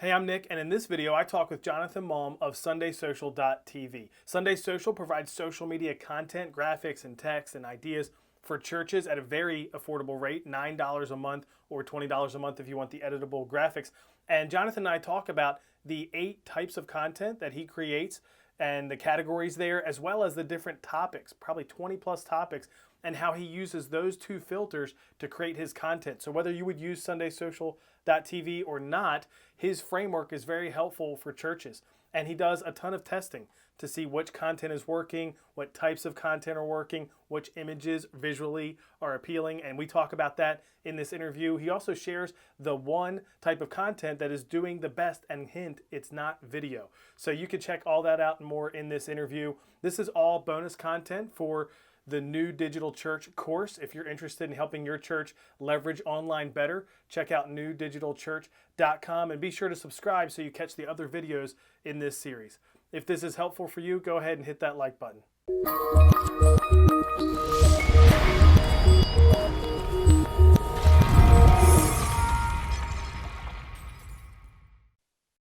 Hey, I'm Nick, and in this video, I talk with Jonathan Malm of SundaySocial.tv. Sunday Social provides social media content, graphics, and text and ideas for churches at a very affordable rate, $9 a month or $20 a month if you want the editable graphics. And Jonathan and I talk about the 8 types of content that he creates and the categories there, as well as the different topics, probably 20 plus topics, and how he uses those 2 filters to create his content. So whether you would use SundaySocial.tv or not, his framework is very helpful for churches. And he does a ton of testing to see which content is working, what types of content are working, which images visually are appealing. And we talk about that in this interview. He also shares the one type of content that is doing the best, and hint, it's not video. So you can check all that out and more in this interview. This is all bonus content for the New Digital Church course. If you're interested in helping your church leverage online better, check out newdigitalchurch.com and be sure to subscribe so you catch the other videos in this series. If this is helpful for you, go ahead and hit that like button.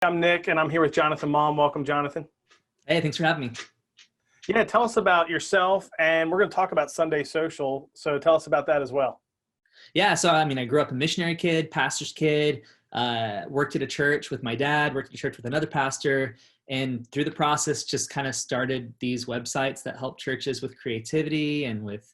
I'm Nick, and I'm here with Jonathan Malm. Welcome, Jonathan. Hey, thanks for having me. Yeah, tell us about yourself, and we're going to talk about Sunday Social, so tell us about that as well. Yeah, so I grew up a missionary kid, pastor's kid, worked at a church with my dad, worked at a church with another pastor, and through the process just kind of started these websites that help churches with creativity and with,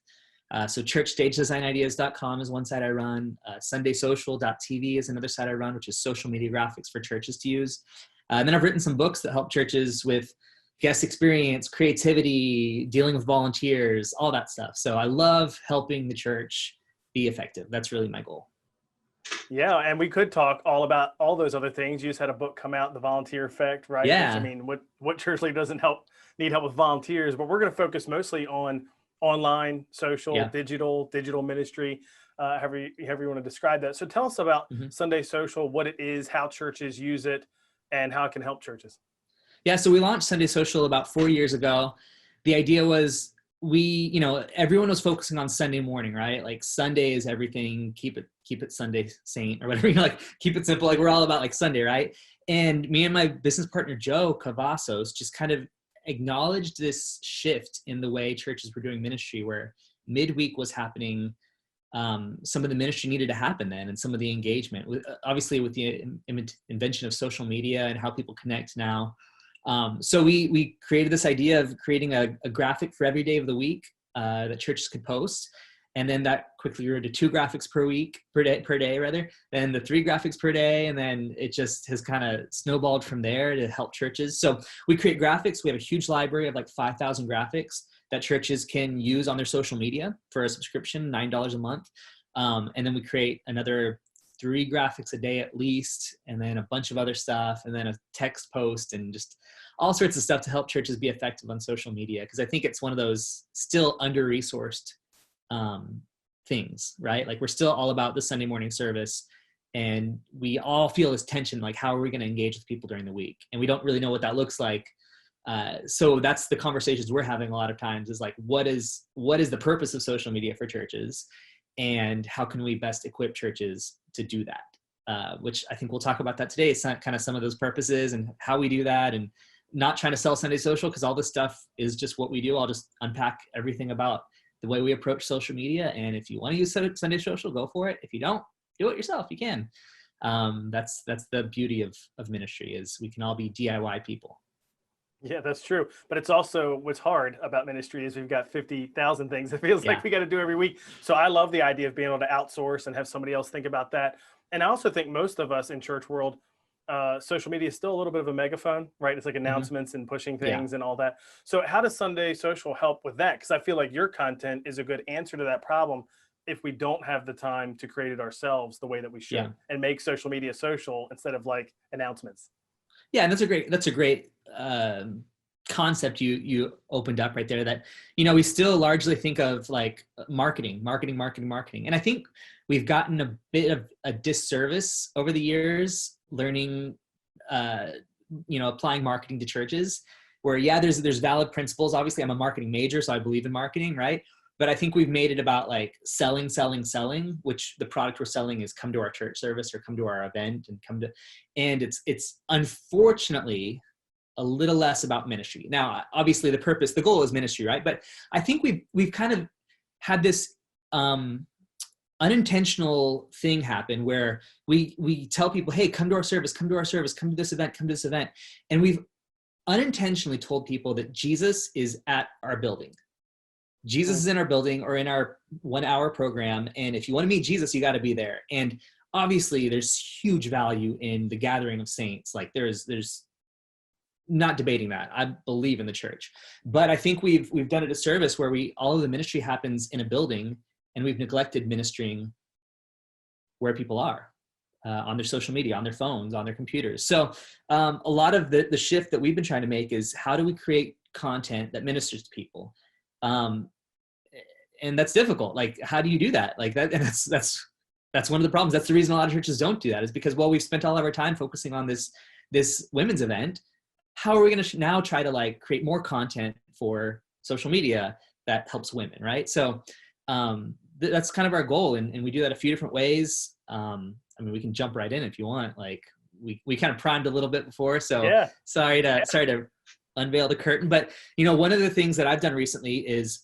so churchstagedesignIdeas.com is one site I run, SundaySocial.tv is another site I run, which is social media graphics for churches to use. And then I've written some books that help churches with guest experience, creativity, dealing with volunteers, all that stuff. So I love helping the church be effective. That's really my goal. Yeah, and we could talk all about all those other things. You just had a book come out, The Volunteer Effect, right? Yeah. Which, what church leader doesn't need help with volunteers? But we're going to focus mostly on online, social, digital ministry, however you want to describe that. So tell us about Sunday Social, what it is, how churches use it, and how it can help churches. Yeah, so we launched Sunday Social about 4 years ago. The idea was everyone was focusing on Sunday morning, right? Like Sunday is everything, keep it Sunday saint or whatever, like keep it simple. Like we're all about like Sunday, right? And me and my business partner, Joe Cavazos, just kind of acknowledged this shift in the way churches were doing ministry where midweek was happening. Some of the ministry needed to happen then, and some of the engagement, obviously with the invention of social media and how people connect now. So we created this idea of creating a graphic for every day of the week that churches could post. And then that quickly grew to 2 graphics per day, then the 3 graphics per day. And then it just has kind of snowballed from there to help churches. So we create graphics. We have a huge library of like 5,000 graphics that churches can use on their social media for a subscription, $9 a month. And then we create another 3 graphics a day at least, and then a bunch of other stuff, and then a text post, and just all sorts of stuff to help churches be effective on social media. Because I think it's one of those still under-resourced things, right? Like we're still all about the Sunday morning service, and we all feel this tension, like how are we going to engage with people during the week? And we don't really know what that looks like. So that's the conversations we're having a lot of times is like, what is the purpose of social media for churches? And how can we best equip churches to do that? Which I think we'll talk about that today. It's kind of some of those purposes and how we do that, and not trying to sell Sunday Social because all this stuff is just what we do. I'll just unpack everything about the way we approach social media. And if you want to use Sunday Social, go for it. If you don't, do it yourself. You can. That's the beauty of ministry is we can all be DIY people. Yeah, that's true. But it's also what's hard about ministry is we've got 50,000 things it feels like we got to do every week. So I love the idea of being able to outsource and have somebody else think about that. And I also think most of us in church world, social media is still a little bit of a megaphone, right? It's like announcements and pushing things and all that. So how does Sunday Social help with that? Because I feel like your content is a good answer to that problem if we don't have the time to create it ourselves the way that we should and make social media social instead of like announcements. Yeah, and that's a great concept you opened up right there, that we still largely think of like marketing. And I think we've gotten a bit of a disservice over the years learning applying marketing to churches where there's valid principles. Obviously I'm a marketing major, so I believe in marketing, right? but I think we've made it about like selling, which the product we're selling is come to our church service or come to our event and it's unfortunately a little less about ministry. Now, obviously the goal is ministry, right? But I think we've kind of had this unintentional thing happen where we tell people, hey, come to our service, come to this event. And we've unintentionally told people that Jesus is at our building. Jesus is in our building or in our 1 hour program. And if you want to meet Jesus, you got to be there. And obviously there's huge value in the gathering of saints. Like there's not debating that. I believe in the church, but I think we've done a disservice where all of the ministry happens in a building and we've neglected ministering where people are on their social media, on their phones, on their computers. So a lot of the shift that we've been trying to make is how do we create content that ministers to people? And that's difficult. Like, how do you do that? Like that, and that's one of the problems. That's the reason a lot of churches don't do that, is because, well, we've spent all of our time focusing on this women's event. How are we going to now try to like create more content for social media that helps women, right? So that's kind of our goal, and we do that a few different ways. I mean, we can jump right in if you want. Like we kind of primed a little bit before, so yeah. Sorry to unveil the curtain, but one of the things that I've done recently is,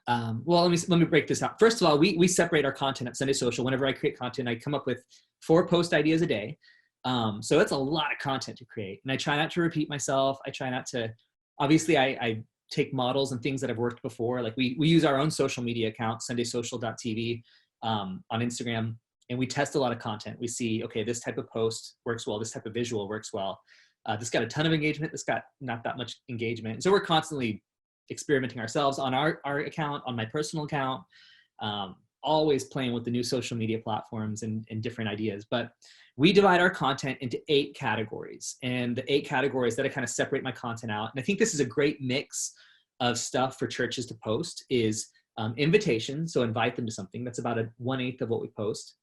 well, let me break this out. First of all, we separate our content at Sunday Social. Whenever I create content, I come up with 4 post ideas a day. So that's a lot of content to create, and I try not to repeat myself. I try not to, obviously I take models and things that have worked before. Like we use our own social media account, sundaysocial.tv, on Instagram, and we test a lot of content. We see, okay, this type of post works well. This type of visual works well. This got a ton of engagement. This got not that much engagement. And so we're constantly experimenting ourselves on our account, on my personal account, always playing with the new social media platforms and different ideas. But we divide our content into 8 categories, and the 8 categories that I kind of separate my content out. And I think this is a great mix of stuff for churches to post is invitation. So invite them to something. That's about 1/8 of what we post.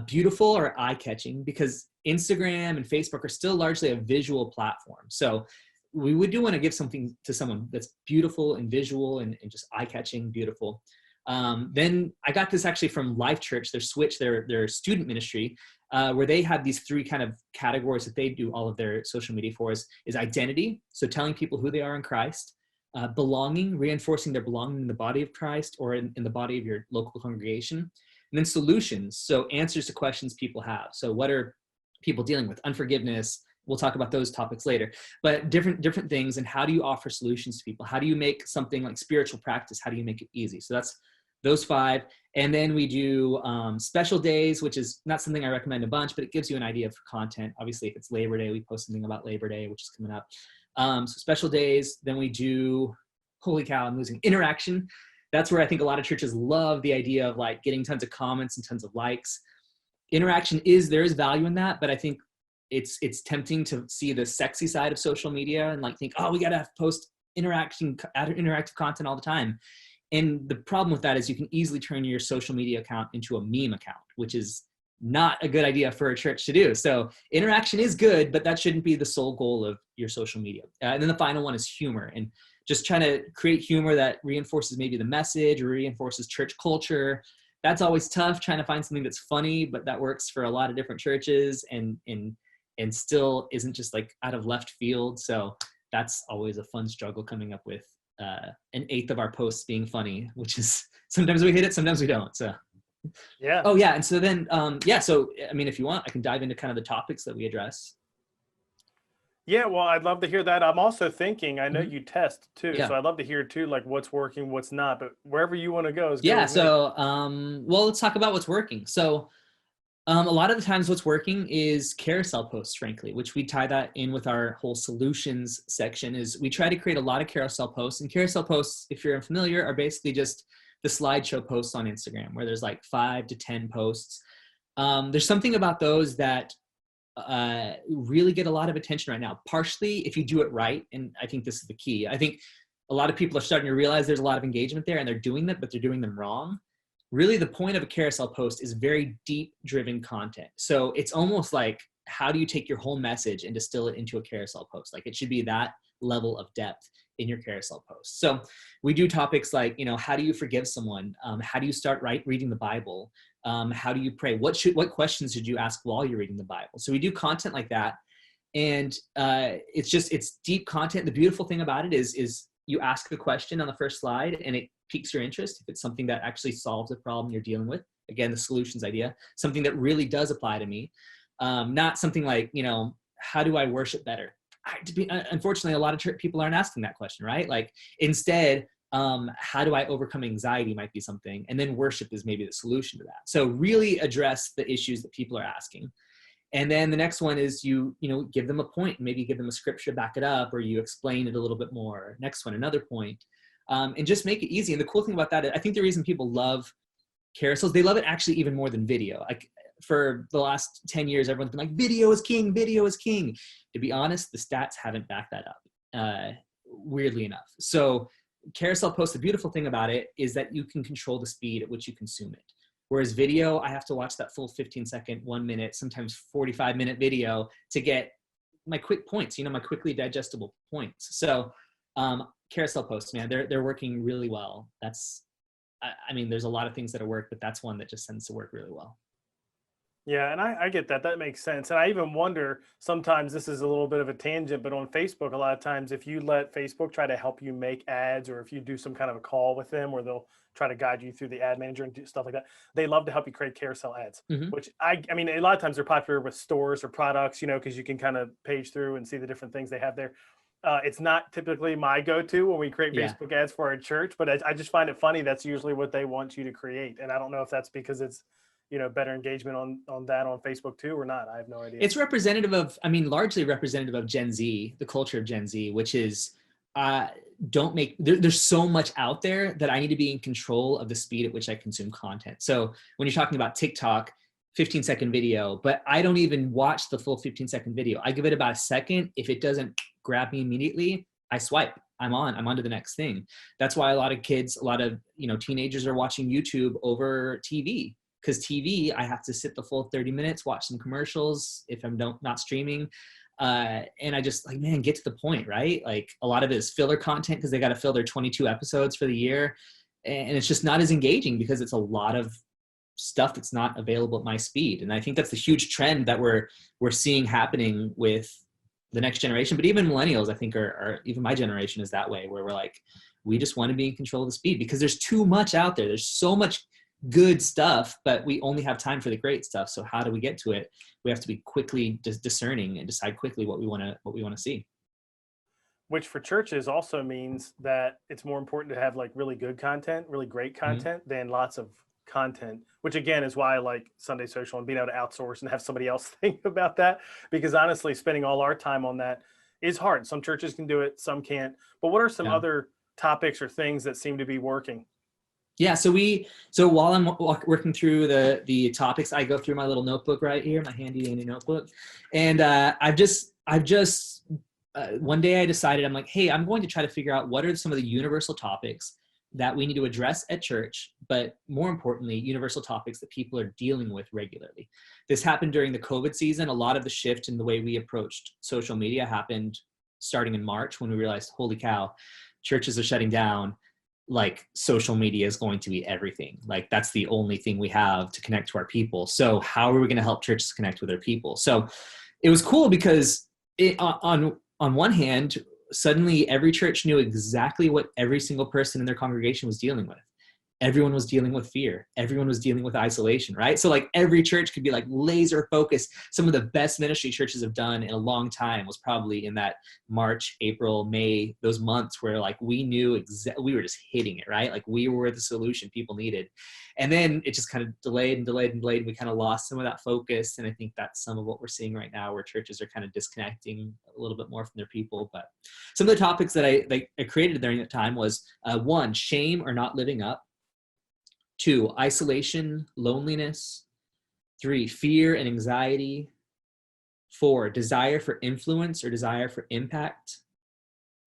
Beautiful or eye-catching, because Instagram and Facebook are still largely a visual platform. So we do want to give something to someone that's beautiful and visual and just eye-catching, beautiful. Then I got this actually from Life Church, their student ministry, where they have these 3 kind of categories that they do all of their social media for is identity. So telling people who they are in Christ, belonging, reinforcing their belonging in the body of Christ or in the body of your local congregation. And then solutions, so answers to questions people have. So what are people dealing with? Unforgiveness. We'll talk about those topics later, but different things. And how do you offer solutions to people? How do you make something like spiritual practice? How do you make it easy? So that's those 5. And then we do special days, which is not something I recommend a bunch, but it gives you an idea for content. Obviously, if it's Labor Day, we post something about Labor Day, which is coming up. So special days. Then we do, holy cow, I'm losing, interaction. That's where I think a lot of churches love the idea of like getting tons of comments and tons of likes. Interaction there is value in that, but I think it's tempting to see the sexy side of social media and like think, oh, we got to post interactive content all the time. And the problem with that is you can easily turn your social media account into a meme account, which is not a good idea for a church to do. So interaction is good, but that shouldn't be the sole goal of your social media. And then the final one is humor, and just trying to create humor that reinforces maybe the message or reinforces church culture. That's always tough, trying to find something that's funny, but that works for a lot of different churches and still isn't just like out of left field. So that's always a fun struggle, coming up with 1/8 of our posts being funny, which is sometimes we hit it, sometimes we don't. So yeah. Oh yeah. And so then, so, I mean, if you want, I can dive into kind of the topics that we address. Yeah, well, I'd love to hear that. I'm also thinking, I know you test too, Yeah. so I'd love to hear too, like what's working, what's not, but wherever you want to go is Yeah. So, well, let's talk about what's working. So, a lot of the times what's working is carousel posts, frankly, which we tie that in with our whole solutions section. Is we try to create a lot of carousel posts, and carousel posts, if you're unfamiliar, are basically just the slideshow posts on Instagram, where there's like 5 to 10 posts. There's something about those that really get a lot of attention right now, partially if you do it right. And I think this is the key. I think a lot of people are starting to realize there's a lot of engagement there, and they're doing that, but they're doing them wrong. Really, the point of a carousel post is very deep driven content. So it's almost like, how do you take your whole message and distill it into a carousel post? Like, it should be that level of depth in your carousel posts. So we do topics like, how do you forgive someone? How do you start reading the Bible? How do you pray? What questions should you ask while you're reading the Bible? So we do content like that. And it's deep content. The beautiful thing about it is you ask a question on the first slide and it piques your interest. If it's something that actually solves a problem you're dealing with, again, the solutions idea, something that really does apply to me, not something like, how do I worship better? Unfortunately, a lot of people aren't asking that question, right? Like instead, how do I overcome anxiety might be something. And then worship is maybe the solution to that. So really address the issues that people are asking. And then the next one is you give them a point, maybe give them a scripture, back it up, or you explain it a little bit more. Next one, another point, and just make it easy. And the cool thing about that, I think the reason people love carousels, they love it actually even more than video. Like for the last 10 years, everyone's been like, video is king, video is king. To be honest, the stats haven't backed that up, weirdly enough. So carousel posts, the beautiful thing about it is that you can control the speed at which you consume it. Whereas video, I have to watch that full 15-second, 1 minute, sometimes 45-minute video to get my quick points, my quickly digestible points. So carousel posts, man, they're working really well. There's a lot of things that work, but that's one that just tends to work really well. Yeah, and I get that. That makes sense. And I even wonder, sometimes this is a little bit of a tangent, but on Facebook, a lot of times if you let Facebook try to help you make ads, or if you do some kind of a call with them where they'll try to guide you through the ad manager and do stuff like that, they love to help you create carousel ads, which a lot of times they're popular with stores or products, because you can kind of page through and see the different things they have there. It's not typically my go-to when we create Facebook ads for our church, but I just find it funny. That's usually what they want you to create. And I don't know if that's because it's, better engagement on that on Facebook too, or not. I have no idea. It's representative of, largely representative of Gen Z, the culture of Gen Z, which is, there's so much out there that I need to be in control of the speed at which I consume content. So when you're talking about TikTok, 15-second video, but I don't even watch the full 15-second video. I give it about a second. If it doesn't grab me immediately, I swipe. I'm on to the next thing. That's why a lot of kids, a lot of, teenagers are watching YouTube over TV. Because TV, I have to sit the full 30 minutes, watch some commercials if I'm not streaming. And I just get to the point, right? Like a lot of it is filler content because they got to fill their 22 episodes for the year. And it's just not as engaging because it's a lot of stuff that's not available at my speed. And I think that's the huge trend that we're seeing happening with the next generation. But even millennials, I think, are even my generation is that way, where we're like, we just want to be in control of the speed because there's too much out there. There's so much good stuff, but we only have time for the great stuff. So how do we get to it? We have to be quickly discerning and decide quickly what we want to see. Which for churches also means that it's more important to have like really good content, really great content than lots of content, which again is why I like Sunday Social and being able to outsource and have somebody else think about that. Because honestly, spending all our time on that is hard. Some churches can do it, some can't. But what are some other topics or things that seem to be working? Yeah, so while I'm working through the topics, I go through my little notebook right here, my handy dandy notebook, and I've just one day I decided, I'm like, hey, I'm going to try to figure out what are some of the universal topics that we need to address at church, but more importantly, universal topics that people are dealing with regularly. This happened during the COVID season. A lot of the shift in the way we approached social media happened starting in March when we realized, holy cow, churches are shutting down. Like social media is going to be everything. Like that's the only thing we have to connect to our people. So how are we going to help churches connect with their people? So it was cool because on one hand, suddenly every church knew exactly what every single person in their congregation was dealing with. Everyone was dealing with fear. Everyone was dealing with isolation, right? So like every church could be like laser focused. Some of the best ministry churches have done in a long time was probably in that March, April, May, those months where like we knew we were just hitting it, right? Like we were the solution people needed. And then it just kind of delayed and delayed and delayed. We kind of lost some of that focus. And I think that's some of what we're seeing right now, where churches are kind of disconnecting a little bit more from their people. But some of the topics that I created during that time was 1, shame or not living up. 2, isolation, loneliness. 3, fear and anxiety. 4, desire for influence or desire for impact.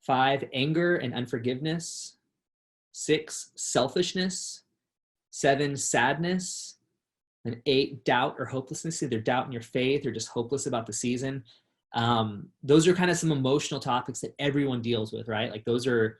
5, anger and unforgiveness. 6, selfishness. 7, sadness. And 8, doubt or hopelessness, either doubt in your faith or just hopeless about the season. Those are kind of some emotional topics that everyone deals with, right? Like those are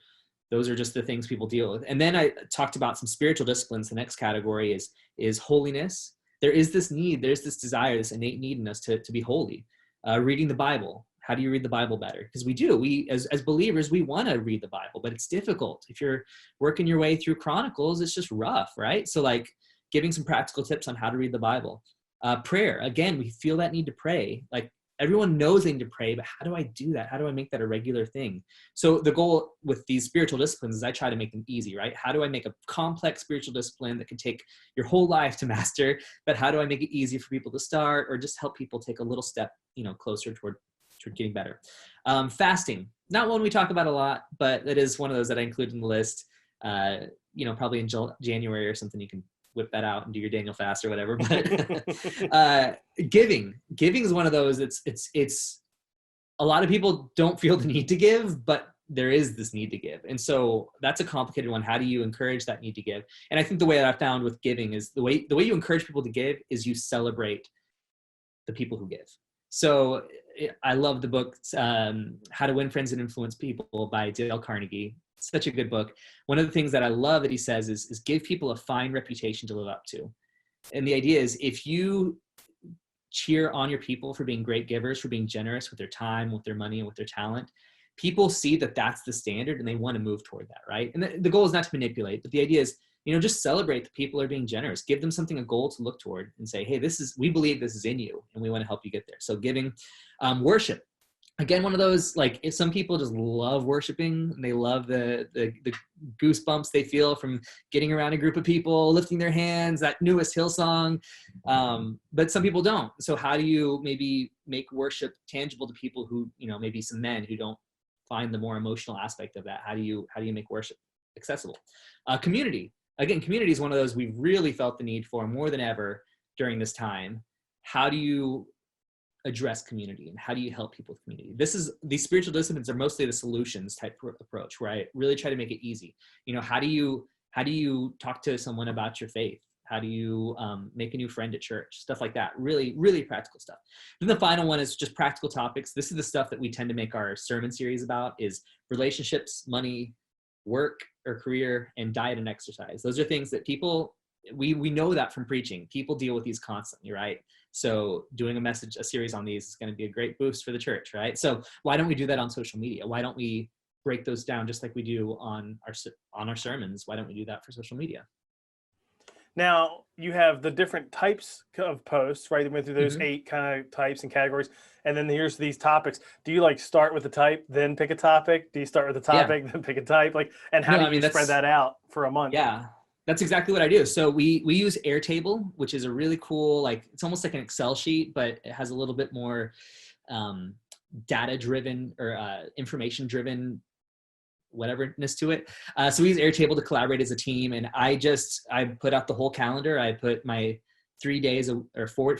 just the things people deal with. And then I talked about some spiritual disciplines. The next category is holiness. There is this need, there's this desire, this innate need in us to be holy. Reading the Bible. How do you read the Bible better? Because we as believers, we want to read the Bible, but it's difficult. If you're working your way through Chronicles, it's just rough, right? So like giving some practical tips on how to read the Bible. Prayer, again, we feel that need to pray. Like everyone knows they need to pray, but how do I do that? How do I make that a regular thing? So the goal with these spiritual disciplines is I try to make them easy, right? How do I make a complex spiritual discipline that can take your whole life to master, but how do I make it easy for people to start, or just help people take a little step, closer toward getting better? Fasting, not one we talk about a lot, but it is one of those that I include in the list. Probably in January or something, you can whip that out and do your Daniel fast or whatever. But giving is one of those. It's a lot of people don't feel the need to give, but there is this need to give. And so that's a complicated one. How do you encourage that need to give? And I think the way that I found with giving is the way you encourage people to give is you celebrate the people who give. So I love the book, How to Win Friends and Influence People by Dale Carnegie. Such a good book. One of the things that I love that he says is give people a fine reputation to live up to. And the idea is if you cheer on your people for being great givers, for being generous with their time, with their money, and with their talent, people see that that's the standard and they want to move toward that, right? And the goal is not to manipulate, but the idea is, just celebrate the people who are being generous. Give them something, a goal to look toward, and say, hey, we believe this is in you and we want to help you get there. So giving. Worship. Again, one of those, like, if some people just love worshiping and they love the goosebumps they feel from getting around a group of people, lifting their hands, that newest Hillsong. But some people don't. So how do you maybe make worship tangible to people who, maybe some men who don't find the more emotional aspect of that? How do you make worship accessible? Community. Again, community is one of those we've really felt the need for more than ever during this time. How do you address community and how do you help people with community? These spiritual disciplines are mostly the solutions type approach, where I really try to make it easy. How do you talk to someone about your faith? How do you make a new friend at church? Stuff like that. Really, really practical stuff. Then the final one is just practical topics. This is the stuff that we tend to make our sermon series about, is relationships, money, work or career, and diet and exercise. Those are things that people, we know that from preaching. People deal with these constantly, right? So doing a series on these is going to be a great boost for the church, right? So why don't we do that on social media? Why don't we break those down just like we do on our sermons? Why don't we do that for social media? Now, you have the different types of posts, right? We went through those 8 kind of types and categories. And then here's these topics. Do you like start with the type, then pick a topic? Do you start with the topic, then pick a type? And how do you spread that out for a month? Yeah. That's exactly what I do. So we use Airtable, which is a really cool, it's almost like an Excel sheet, but it has a little bit more data-driven or information-driven whateverness to it. So we use Airtable to collaborate as a team, and I put out the whole calendar. I put my 3 days or four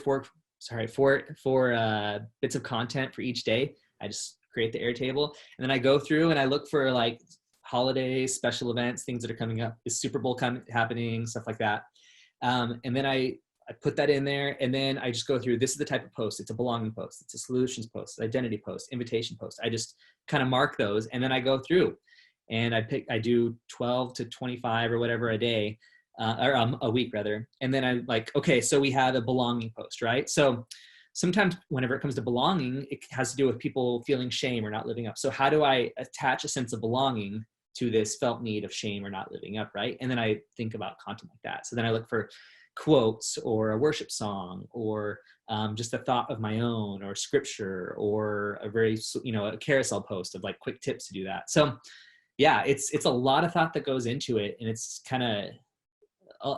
bits of content for each day. I just create the Airtable, and then I go through and I look for holidays, special events, things that are coming up, is Super Bowl happening, stuff like that. And then I put that in there, and then I just go through, this is the type of post. It's a belonging post. It's a solutions post, identity post, invitation post. I just kind of mark those, and then I go through and I do 12 to 25 or whatever a day, or a week rather. And then I'm like, okay, so we have a belonging post, right? So sometimes whenever it comes to belonging, it has to do with people feeling shame or not living up. So how do I attach a sense of belonging to this felt need of shame or not living up, right? And then I think about content like that. So then I look for quotes or a worship song or just a thought of my own or scripture or a carousel post of quick tips to do that. So yeah, it's a lot of thought that goes into it, and it's kind of,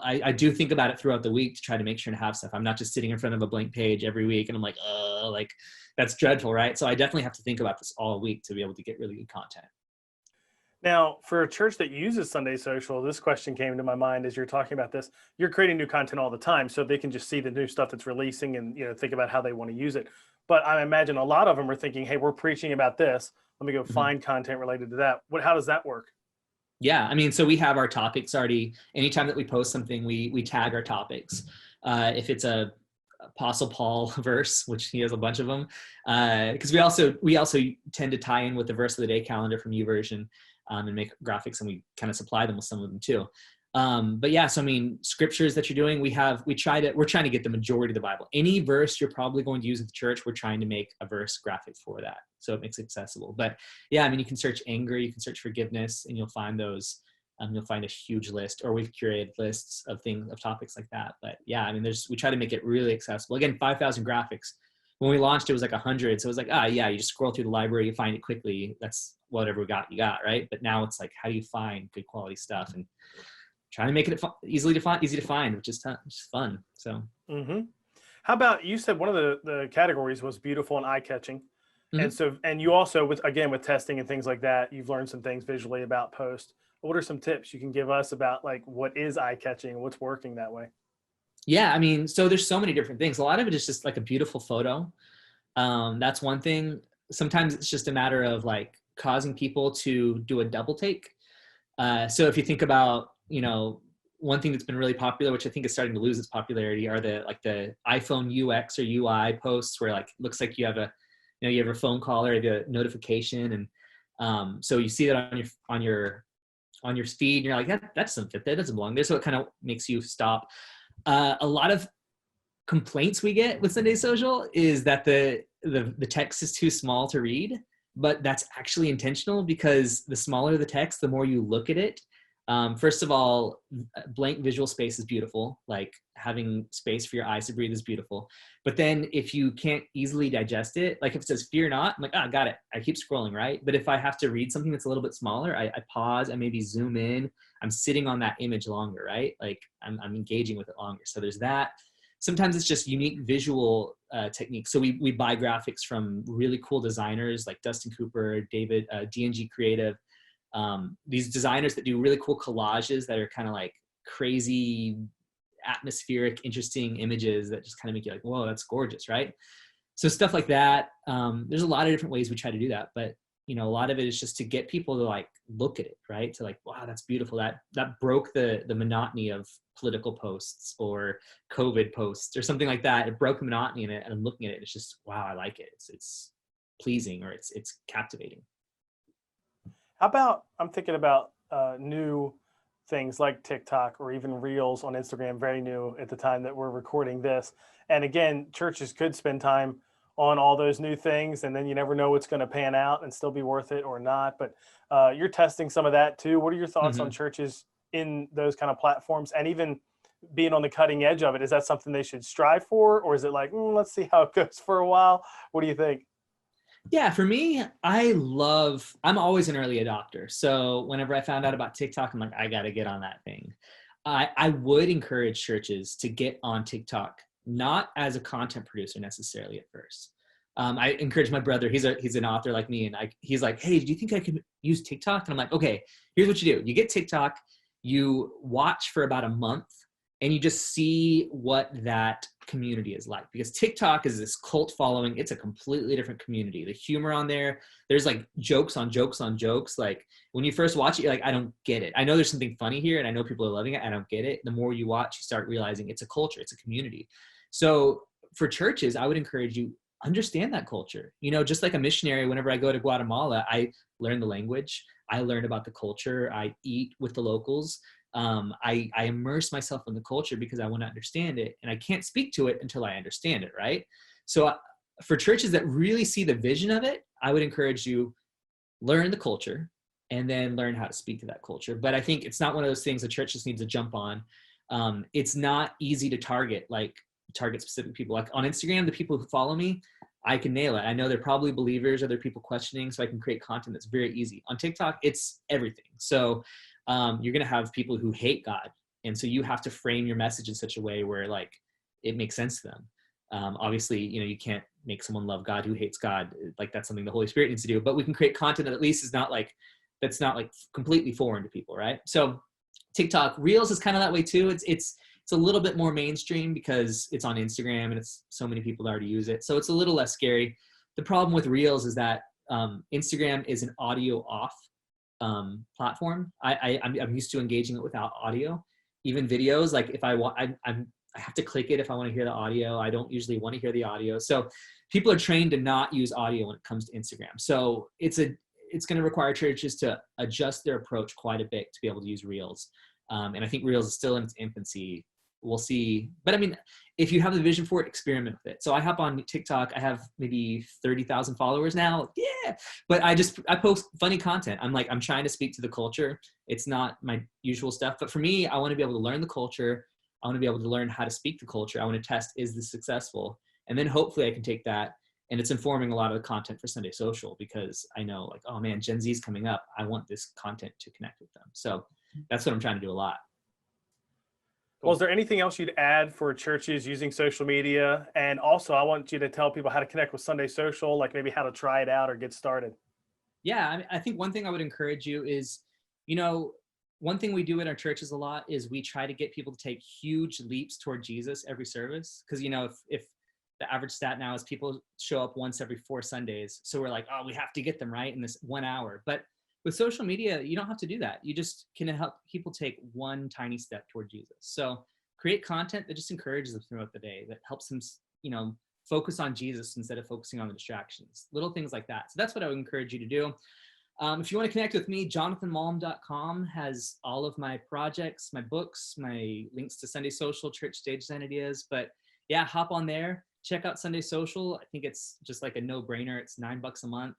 I do think about it throughout the week to try to make sure to have stuff. I'm not just sitting in front of a blank page every week and I'm like, that's dreadful, right? So I definitely have to think about this all week to be able to get really good content. Now, for a church that uses Sunday Social, this question came to my mind as you're talking about this. You're creating new content all the time, so they can just see the new stuff that's releasing and think about how they want to use it. But I imagine a lot of them are thinking, hey, we're preaching about this. Let me go find content related to that. How does that work? Yeah, so we have our topics already. Anytime that we post something, we tag our topics. If it's a Apostle Paul verse, which he has a bunch of them, because we also tend to tie in with the verse of the day calendar from YouVersion, and make graphics, and we kind of supply them with some of them too. But yeah, so I mean, scriptures that you're doing, we're trying to get the majority of the Bible. Any verse you're probably going to use at the church, we're trying to make a verse graphic for that, so it makes it accessible. But yeah, I mean, you can search anger, you can search forgiveness, and you'll find those. You'll find a huge list, or we've curated lists of topics like that. But yeah, I mean, we try to make it really accessible. Again, 5,000 graphics. When we launched, it was like 100. So it was like, yeah, you just scroll through the library, you find it quickly. That's whatever you got, right? But now it's like, how do you find good quality stuff? And trying to make it easy to find, which is fun. So. Mm-hmm. How about, you said one of the categories was beautiful and eye-catching. Mm-hmm. And you also, with testing and things like that, you've learned some things visually about post. What are some tips you can give us about like what is eye-catching and what's working that way? Yeah, I mean, so there's so many different things. A lot of it is just like a beautiful photo. That's one thing. Sometimes it's just a matter of like causing people to do a double take. So if you think about, one thing that's been really popular, which I think is starting to lose its popularity, are the iPhone UX or UI posts where like looks like you have a phone call or the notification, and so you see that on your feed, and you're like, that doesn't fit, that doesn't belong there. So it kind of makes you stop. A lot of complaints we get with Sunday Social is that the text is too small to read, but that's actually intentional, because the smaller the text, the more you look at it. First of all, blank visual space is beautiful. Like having space for your eyes to breathe is beautiful. But then if you can't easily digest it, like if it says fear not, I'm like, got it. I keep scrolling, right? But if I have to read something that's a little bit smaller, I pause, I maybe zoom in. I'm sitting on that image longer, right? Like I'm engaging with it longer. So there's that. Sometimes it's just unique visual techniques. So we buy graphics from really cool designers like Dustin Cooper, David, DNG Creative. These designers that do really cool collages that are kind of like crazy, atmospheric, interesting images that just kind of make you like, whoa, that's gorgeous, right? So stuff like that. There's a lot of different ways we try to do that, but a lot of it is just to get people to like look at it, right? To like, wow, that's beautiful. That broke the monotony of political posts or COVID posts or something like that. It broke the monotony in it, and I'm looking at it. It's just, wow, I like it. It's pleasing, or it's captivating. How about, I'm thinking about new things like TikTok or even Reels on Instagram, very new at the time that we're recording this. And again, churches could spend time on all those new things, and then you never know what's going to pan out and still be worth it or not. But you're testing some of that too. What are your thoughts on churches in those kind of platforms, and even being on the cutting edge of it? Is that something they should strive for, or is it like, let's see how it goes for a while? What do you think? Yeah, for me, I'm always an early adopter. So whenever I found out about TikTok, I'm like, I got to get on that thing. I would encourage churches to get on TikTok, not as a content producer necessarily at first. I encourage my brother, he's an author like me, and he's like, hey, do you think I could use TikTok? And I'm like, okay, here's what you do. You get TikTok, you watch for about a month, and you just see what that community is like, because TikTok is this cult following. It's a completely different community. The humor on there's like jokes on jokes on jokes. Like when you first watch it, you're like, I don't get it. I know there's something funny here, and I know people are loving it. I don't get it. The more you watch, you start realizing it's a culture, it's a community. So for churches, I would encourage you, understand that culture. Just like a missionary, whenever I go to Guatemala, I learn the language, I learn about the culture, I eat with the locals. I immerse myself in the culture because I want to understand it, and I can't speak to it until I understand it, right? So for churches that really see the vision of it, I would encourage you, learn the culture and then learn how to speak to that culture. But I think it's not one of those things the church just needs to jump on. It's not easy to target specific people. Like on Instagram, the people who follow me, I can nail it. I know they're probably believers or they're people questioning, so I can create content that's very easy. On TikTok, it's everything. So you're going to have people who hate God. And so you have to frame your message in such a way where like it makes sense to them. Obviously, you can't make someone love God who hates God. Like that's something the Holy Spirit needs to do, but we can create content that at least is not like, that's not like completely foreign to people. Right. So TikTok, Reels is kind of that way too. It's a little bit more mainstream because it's on Instagram and it's so many people already use it. So it's a little less scary. The problem with Reels is that Instagram is an audio off platform. I'm used to engaging it without audio. Even videos, like if I'm I have to click it if I want to hear the audio. I don't usually want to hear the audio. So people are trained to not use audio when it comes to Instagram. So it's going to require churches to adjust their approach quite a bit to be able to use Reels. And I think Reels is still in its infancy. We'll see. But I mean, if you have the vision for it, experiment with it. So I hop on TikTok. I have maybe 30,000 followers now. Yeah. But I post funny content. I'm trying to speak to the culture. It's not my usual stuff. But for me, I want to be able to learn the culture. I want to be able to learn how to speak the culture. I want to test, is this successful? And then hopefully I can take that, and it's informing a lot of the content for Sunday Social, because I know, like, oh man, Gen Z is coming up. I want this content to connect with them. So that's what I'm trying to do a lot. Well, is there anything else you'd add for churches using social media? And also, I want you to tell people how to connect with Sunday Social, like maybe how to try it out or get started. Yeah, I think one thing I would encourage you is, one thing we do in our churches a lot is we try to get people to take huge leaps toward Jesus every service. Because, if the average stat now is people show up once every 4 Sundays. So we're like, oh, we have to get them right in this 1 hour. But with social media, you don't have to do that. You just can help people take one tiny step toward Jesus. So create content that just encourages them throughout the day, that helps them, focus on Jesus instead of focusing on the distractions, little things like that. So that's what I would encourage you to do. If you want to connect with me, jonathanmalm.com has all of my projects, my books, my links to Sunday Social, church stage ideas. But yeah, hop on there, check out Sunday Social. I think it's just like a no-brainer. It's $9 a month.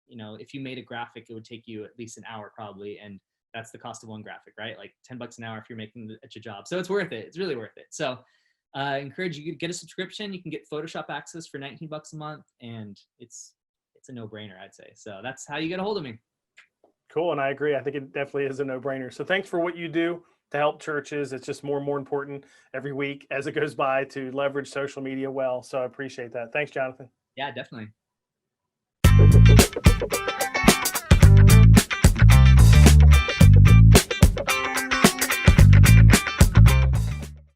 If you made a graphic, it would take you at least an hour probably. And that's the cost of one graphic, right? Like $10 an hour if you're making it at your job. So it's worth it. It's really worth it. So I encourage you to get a subscription. You can get Photoshop access for $19 a month, and it's a no-brainer, I'd say. So that's how you get a hold of me. Cool. And I agree. I think it definitely is a no-brainer. So thanks for what you do to help churches. It's just more and more important every week as it goes by to leverage social media well. So I appreciate that. Thanks, Jonathan. Yeah, definitely.